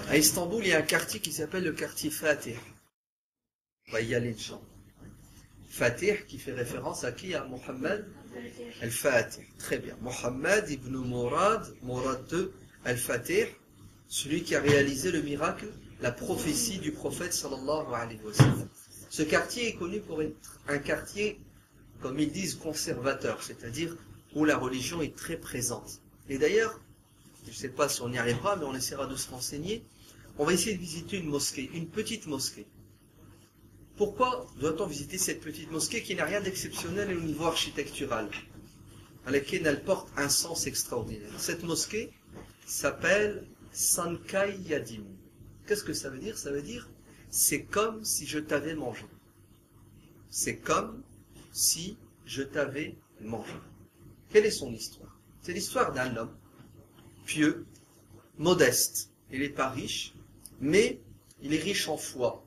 À Istanbul, il y a un quartier qui s'appelle le quartier Fatih. On va y aller, Inch'Allah. Fatih qui fait référence à qui? À Mohammed al-Fatih. Très bien. Mohammed ibn Murad II al-Fatih, celui qui a réalisé le miracle, la prophétie du prophète sallallahu alayhi wa sallam. Ce quartier est connu pour être un quartier, comme ils disent, conservateur, c'est-à-dire où la religion est très présente. Et d'ailleurs, je ne sais pas si on y arrivera, mais on essaiera de se renseigner. On va essayer de visiter une mosquée, une petite mosquée. Pourquoi doit-on visiter cette petite mosquée qui n'a rien d'exceptionnel au niveau architectural, à laquelle elle porte un sens extraordinaire? Cette mosquée s'appelle Sankay Yadim. Qu'est-ce que ça veut dire? Ça veut dire, c'est comme si je t'avais mangé. C'est comme si je t'avais mangé. Quelle est son histoire? C'est l'histoire d'un homme pieux, modeste. Il n'est pas riche, mais il est riche en foi.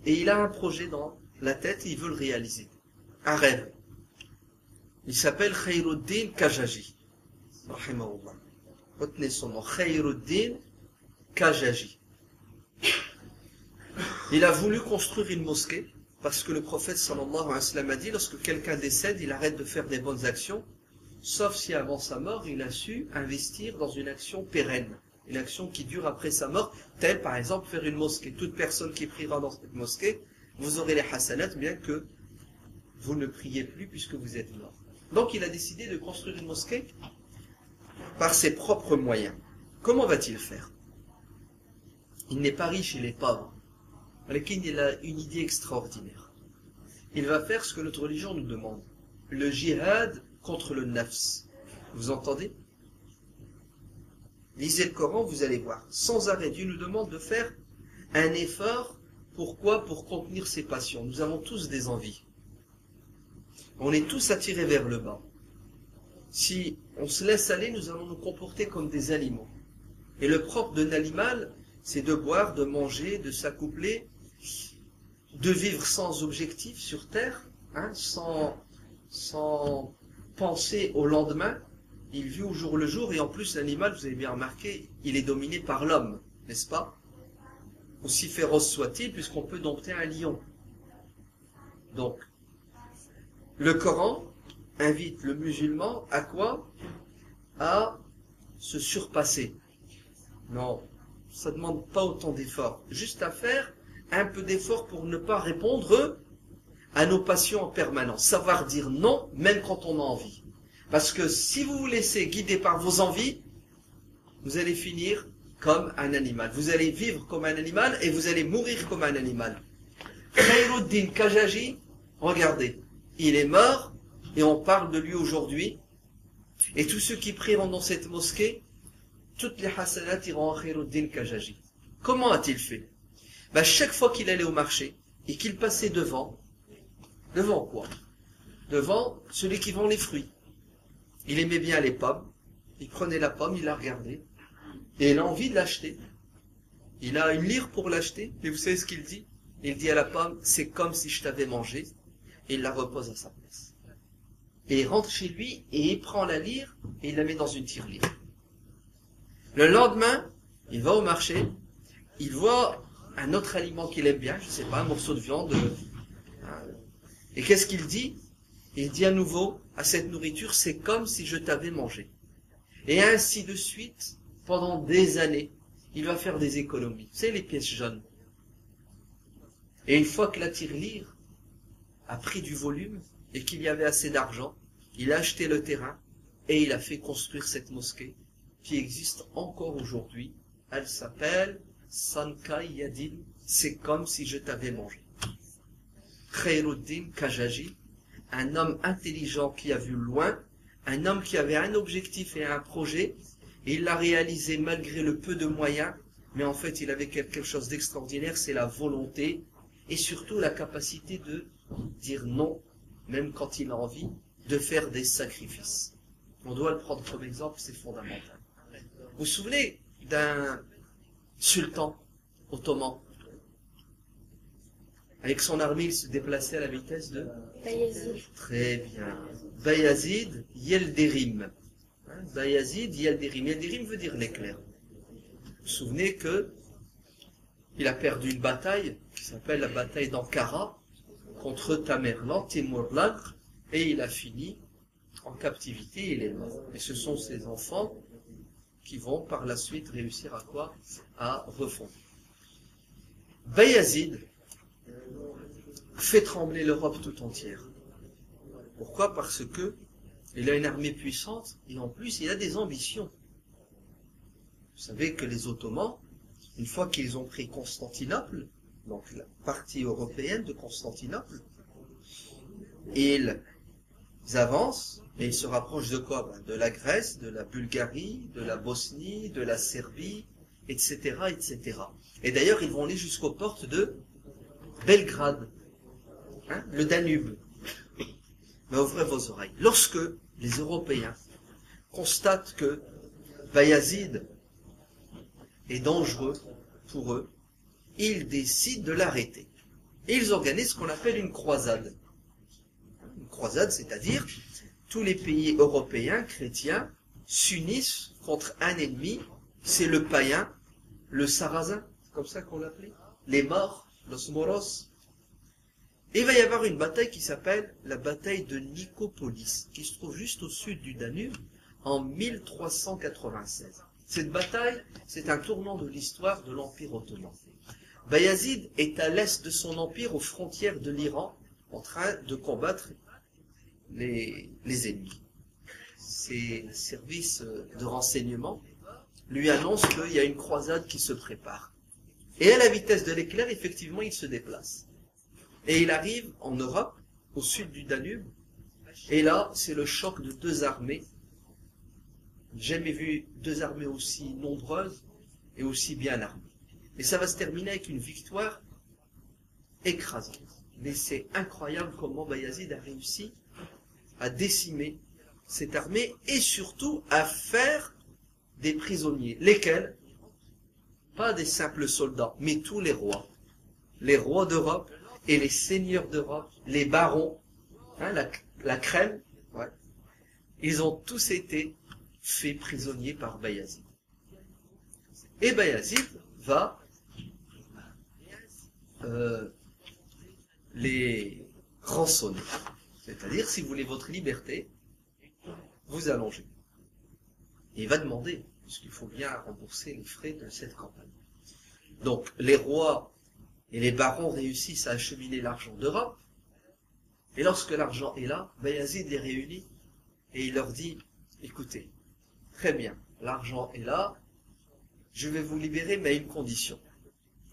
Et il a un projet dans la tête et il veut le réaliser. Un rêve. Il s'appelle Khayruddin Kajaji. Rahimahullah. Retenez son nom. Khayruddin Kajaji. Il a voulu construire une mosquée parce que le prophète sallallahu alayhi wa sallam a dit, lorsque quelqu'un décède, il arrête de faire des bonnes actions, sauf si avant sa mort, il a su investir dans une action pérenne, une action qui dure après sa mort, telle par exemple faire une mosquée. Toute personne qui priera dans cette mosquée, vous aurez les hasanat, bien que vous ne priez plus puisque vous êtes mort. Donc il a décidé de construire une mosquée par ses propres moyens. Comment va-t-il faire? Il n'est pas riche, il est pauvre. Il a une idée extraordinaire. Il va faire ce que notre religion nous demande. Le jihad contre le nafs. Vous entendez? Lisez le Coran, vous allez voir. Sans arrêt, Dieu nous demande de faire un effort. Pourquoi? Pour contenir ses passions. Nous avons tous des envies. On est tous attirés vers le bas. Si on se laisse aller, nous allons nous comporter comme des animaux. Et le propre d'un animal, c'est de boire, de manger, de s'accoupler, de vivre sans objectif sur terre, sans penser au lendemain. Il vit au jour le jour, et en plus l'animal, vous avez bien remarqué, il est dominé par l'homme, n'est-ce pas? Aussi féroce soit-il, puisqu'on peut dompter un lion. Donc, le Coran invite le musulman à quoi? À se surpasser. Non, ça ne demande pas autant d'efforts. Juste à faire un peu d'effort pour ne pas répondre à nos passions en permanence. Savoir dire non, même quand on a envie. Parce que si vous vous laissez guider par vos envies, vous allez finir comme un animal. Vous allez vivre comme un animal et vous allez mourir comme un animal. Khayruddin Kajaji, regardez, il est mort et on parle de lui aujourd'hui. Et tous ceux qui prieront dans cette mosquée, toutes les hasanat iront à Khayruddin Kajaji. Comment a-t-il fait? Chaque fois qu'il allait au marché et qu'il passait devant quoi? Devant celui qui vend les fruits. Il aimait bien les pommes. Il prenait la pomme, il la regardait. Et il a envie de l'acheter. Il a une lyre pour l'acheter. Mais vous savez ce qu'il dit? Il dit à la pomme, c'est comme si je t'avais mangé. Et il la repose à sa place. Et il rentre chez lui et il prend la lyre et il la met dans une tirelire. Le lendemain, il va au marché. Il voit un autre aliment qu'il aime bien, je ne sais pas, un morceau de viande. Et qu'est-ce qu'il dit? Il dit à nouveau à cette nourriture, c'est comme si je t'avais mangé. Et ainsi de suite, pendant des années, il va faire des économies. C'est les pièces jaunes. Et une fois que la tirelire a pris du volume et qu'il y avait assez d'argent, il a acheté le terrain et il a fait construire cette mosquée qui existe encore aujourd'hui. Elle s'appelle Sankay Yadim, c'est comme si je t'avais mangé. Khayruddin Kajaji, un homme intelligent qui a vu loin, un homme qui avait un objectif et un projet, et il l'a réalisé malgré le peu de moyens, mais en fait il avait quelque chose d'extraordinaire, c'est la volonté, et surtout la capacité de dire non, même quand il a envie, de faire des sacrifices. On doit le prendre comme exemple, c'est fondamental. Vous vous souvenez d'un sultan ottoman? Avec son armée, il se déplaçait à la vitesse de... Bayazid. Très bien. Bayazid Yildirim. Bayazid, Yaldirim. Yaldirim veut dire l'éclair. Vous vous souvenez que il a perdu une bataille qui s'appelle la bataille d'Ankara contre Tamerlan, Timurlan, et il a fini en captivité, il est mort. Et ce sont ses enfants qui vont par la suite réussir à quoi? À refonder. Bayazid fait trembler l'Europe tout entière. Pourquoi? Parce que il a une armée puissante et en plus il a des ambitions. Vous savez que les Ottomans, une fois qu'ils ont pris Constantinople, donc la partie européenne de Constantinople, ils avancent et ils se rapprochent de quoi? De la Grèce, de la Bulgarie, de la Bosnie, de la Serbie, etc., etc. Et d'ailleurs, ils vont aller jusqu'aux portes de Belgrade, le Danube. Mais ouvrez vos oreilles. Lorsque les Européens constatent que Bayazid est dangereux pour eux, ils décident de l'arrêter. Et ils organisent ce qu'on appelle une croisade. Une croisade, c'est-à-dire tous les pays européens chrétiens s'unissent contre un ennemi, c'est le païen, le sarrasin, c'est comme ça qu'on l'appelait, les morts, los moros. Et il va y avoir une bataille qui s'appelle la bataille de Nicopolis, qui se trouve juste au sud du Danube, en 1396. Cette bataille, c'est un tournant de l'histoire de l'Empire ottoman. Bayazid est à l'est de son empire, aux frontières de l'Iran, en train de combattre les ennemis. Ses services de renseignement lui annoncent qu'il y a une croisade qui se prépare. Et à la vitesse de l'éclair, effectivement, il se déplace. Et il arrive en Europe, au sud du Danube, et là, c'est le choc de deux armées. J'ai jamais vu deux armées aussi nombreuses et aussi bien armées. Et ça va se terminer avec une victoire écrasante. Mais c'est incroyable comment Bayazid a réussi à décimer cette armée et surtout à faire des prisonniers. Lesquels? Pas des simples soldats, mais tous les rois. Les rois d'Europe et les seigneurs d'Europe, les barons, la crème, ouais. Ils ont tous été faits prisonniers par Bayazid. Et Bayazid va les rançonner. C'est-à-dire, si vous voulez votre liberté, vous allongez. Et il va demander, puisqu'il faut bien rembourser les frais de cette campagne. Donc, les rois et les barons réussissent à acheminer l'argent d'Europe. Et lorsque l'argent est là, Bayazid les réunit et il leur dit, écoutez, très bien, l'argent est là, je vais vous libérer, mais à une condition.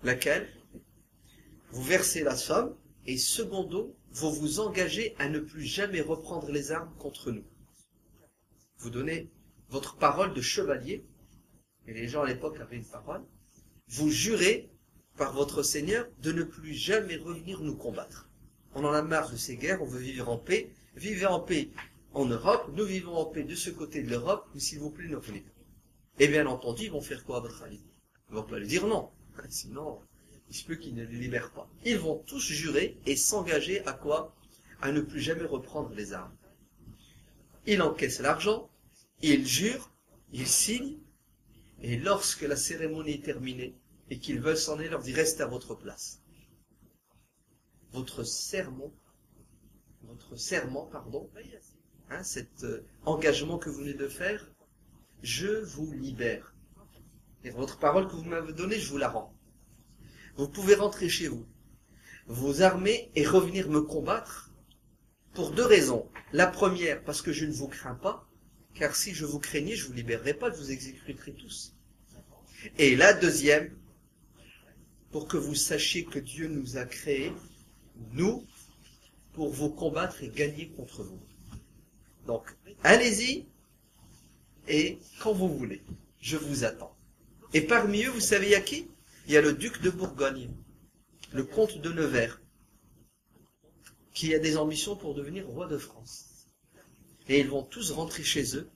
Laquelle? Vous versez la somme, et secondo, vous vous engagez à ne plus jamais reprendre les armes contre nous. Vous donnez votre parole de chevalier, et les gens à l'époque avaient une parole, vous jurez par votre Seigneur de ne plus jamais revenir nous combattre. On en a marre de ces guerres, on veut vivre en paix. Vivez en paix en Europe, nous vivons en paix de ce côté de l'Europe, mais s'il vous plaît, ne revenez plus. Et bien entendu, ils vont faire quoi à votre avis? Ils vont pas lui dire non, sinon il se peut qu'ils ne les libèrent pas. Ils vont tous jurer et s'engager à quoi? À ne plus jamais reprendre les armes. Il encaisse l'argent, il jure, il signe, et lorsque la cérémonie est terminée et qu'ils veulent s'en aller, leur dit restez à votre place. Votre serment, cet engagement que vous venez de faire, je vous libère. Et votre parole que vous m'avez donnée, je vous la rends. Vous pouvez rentrer chez vous, vous armer et revenir me combattre pour deux raisons. La première, parce que je ne vous crains pas, car si je vous craignais, je ne vous libérerais pas, je vous exécuterais tous. Et la deuxième, pour que vous sachiez que Dieu nous a créés, nous, pour vous combattre et gagner contre vous. Donc, allez-y, et quand vous voulez, je vous attends. Et parmi eux, vous savez, il y a qui? Il y a le duc de Bourgogne, le comte de Nevers, qui a des ambitions pour devenir roi de France. Et ils vont tous rentrer chez eux,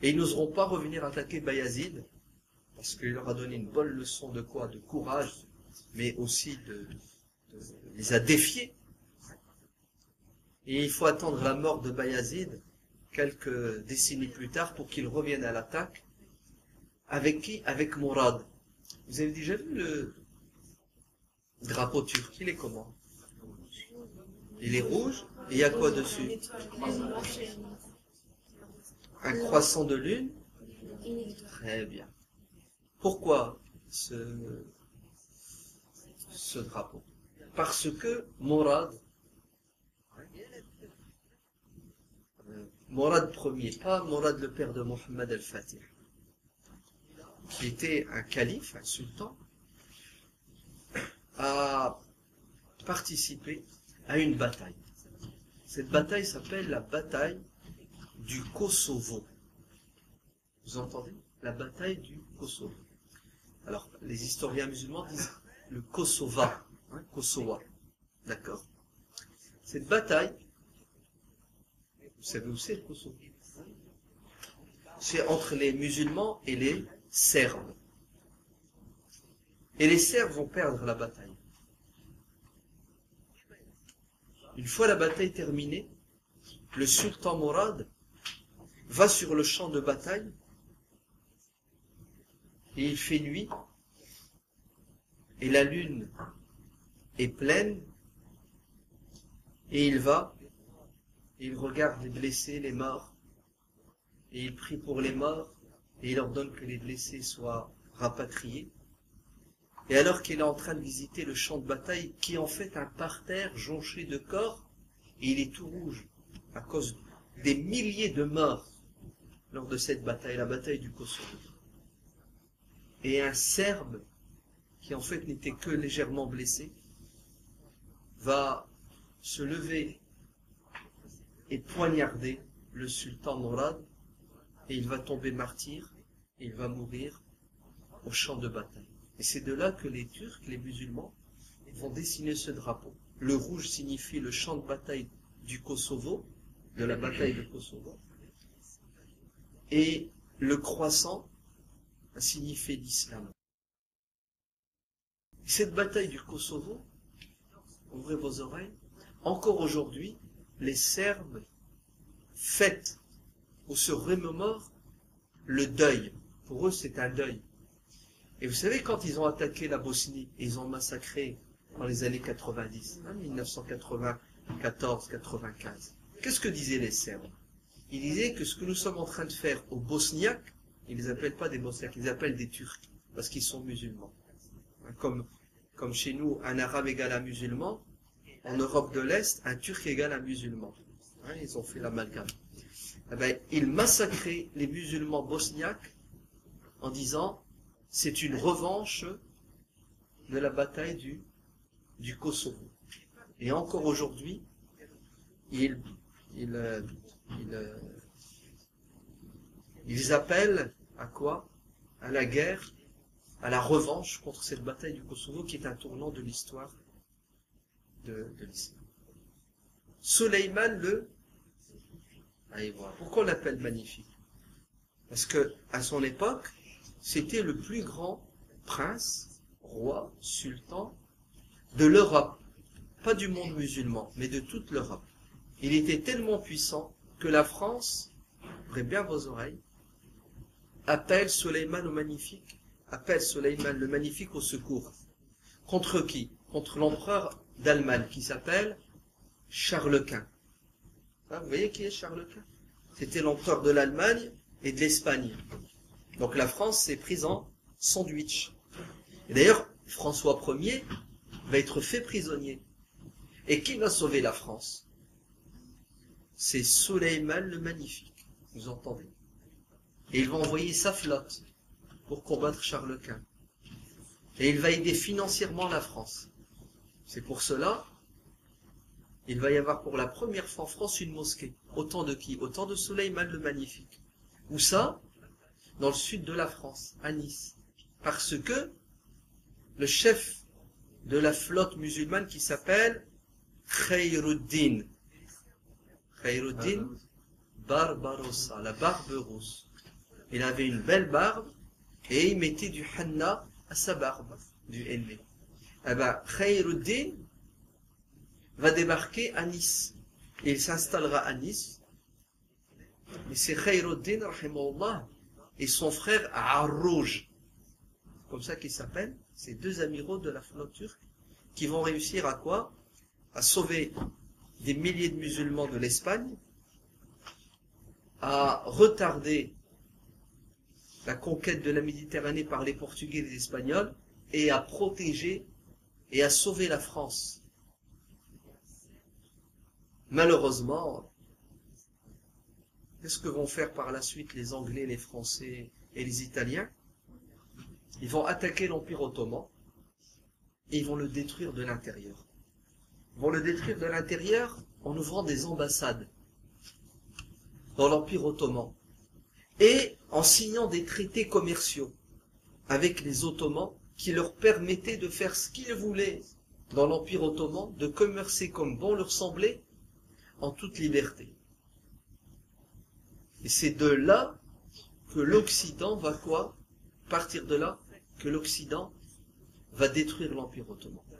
et ils n'oseront pas revenir attaquer Bayazid, parce qu'il leur a donné une bonne leçon de quoi? De courage, mais aussi les a défiés. Et il faut attendre la mort de Bayazid quelques décennies plus tard pour qu'il revienne à l'attaque. Avec qui? Avec Mourad. Vous avez déjà vu le drapeau turc? Il est comment? Il est rouge. Et il y a quoi dessus? Un croissant de lune. Très bien. Pourquoi ce drapeau? Parce que Mourad Ier, pas Mourad le père de Mohammed al-Fatih, qui était un calife, un sultan, a participé à une bataille. Cette bataille s'appelle la bataille du Kosovo. Vous entendez? La bataille du Kosovo. Alors, les historiens musulmans disent le Kosova, Kosovo. D'accord? Cette bataille, vous savez où c'est le Kosovo? C'est entre les musulmans et les Serbes. Et les Serbes vont perdre la bataille. Une fois la bataille terminée, le sultan Mourad va sur le champ de bataille et il fait nuit et la lune est pleine et il va, il regarde les blessés, les morts et il prie pour les morts et il ordonne que les blessés soient rapatriés. Et alors qu'il est en train de visiter le champ de bataille, qui est en fait un parterre jonché de corps, et il est tout rouge, à cause des milliers de morts lors de cette bataille, la bataille du Kosovo. Et un Serbe, qui en fait n'était que légèrement blessé, va se lever et poignarder le sultan Mourad, et il va tomber martyr, et il va mourir au champ de bataille. Et c'est de là que les Turcs, les musulmans, vont dessiner ce drapeau. Le rouge signifie le champ de bataille du Kosovo, de la bataille de Kosovo. Et le croissant a signifié l'islam. Cette bataille du Kosovo, ouvrez vos oreilles, encore aujourd'hui, les Serbes fêtent ou se remémorent le deuil. Pour eux, c'est un deuil. Et vous savez, quand ils ont attaqué la Bosnie, ils ont massacré dans les années 90, 1994-95, qu'est-ce que disaient les Serbes? Ils disaient que ce que nous sommes en train de faire aux Bosniaques, ils ne les appellent pas des Bosniaques, ils les appellent des Turcs, parce qu'ils sont musulmans. Comme chez nous, un Arabe égale un musulman, en Europe de l'Est, un Turc égale un musulman. Ils ont fait l'amalgame. Ils massacraient les musulmans bosniaques en disant c'est une revanche de la bataille du Kosovo. Et encore aujourd'hui, ils appellent à quoi? À la guerre, à la revanche contre cette bataille du Kosovo qui est un tournant de l'histoire de l'islam. Sulayman allez voir. Pourquoi on l'appelle magnifique? Parce que à son époque, c'était le plus grand prince, roi, sultan de l'Europe. Pas du monde musulman, mais de toute l'Europe. Il était tellement puissant que la France, ouvrez bien vos oreilles, appelle Sulayman le Magnifique au secours. Contre qui? Contre l'empereur d'Allemagne qui s'appelle Charles Quint. Vous voyez qui est Charles Quint? C'était l'empereur de l'Allemagne et de l'Espagne. Donc la France s'est prise en sandwich. Et d'ailleurs, François Ier va être fait prisonnier. Et qui va sauver la France? C'est Sulayman le Magnifique. Vous entendez? Et il va envoyer sa flotte pour combattre Charles Quint. Et il va aider financièrement la France. C'est pour cela, il va y avoir pour la première fois en France une mosquée. Autant de qui? Autant de Sulayman le Magnifique. Où ça? Dans le sud de la France, à Nice. Parce que le chef de la flotte musulmane qui s'appelle Khayruddin Barbarossa, la barbe rousse. Il avait une belle barbe et il mettait du henna à sa barbe, du henné. Khayruddin va débarquer à Nice. Et il s'installera à Nice Mais c'est Khayruddin, rahimahullah, et son frère Arrouj, comme ça qu'ils s'appellent, ces deux amiraux de la flotte turque, qui vont réussir à quoi? À sauver des milliers de musulmans de l'Espagne, à retarder la conquête de la Méditerranée par les Portugais et les Espagnols, et à protéger et à sauver la France. Malheureusement, qu'est-ce que vont faire par la suite les Anglais, les Français et les Italiens? Ils vont attaquer l'Empire ottoman et ils vont le détruire de l'intérieur. Ils vont le détruire de l'intérieur en ouvrant des ambassades dans l'Empire ottoman et en signant des traités commerciaux avec les Ottomans qui leur permettaient de faire ce qu'ils voulaient dans l'Empire ottoman, de commercer comme bon leur semblait, en toute liberté. Et c'est de là que l'Occident va quoi? Partir de là que l'Occident va détruire l'Empire ottoman.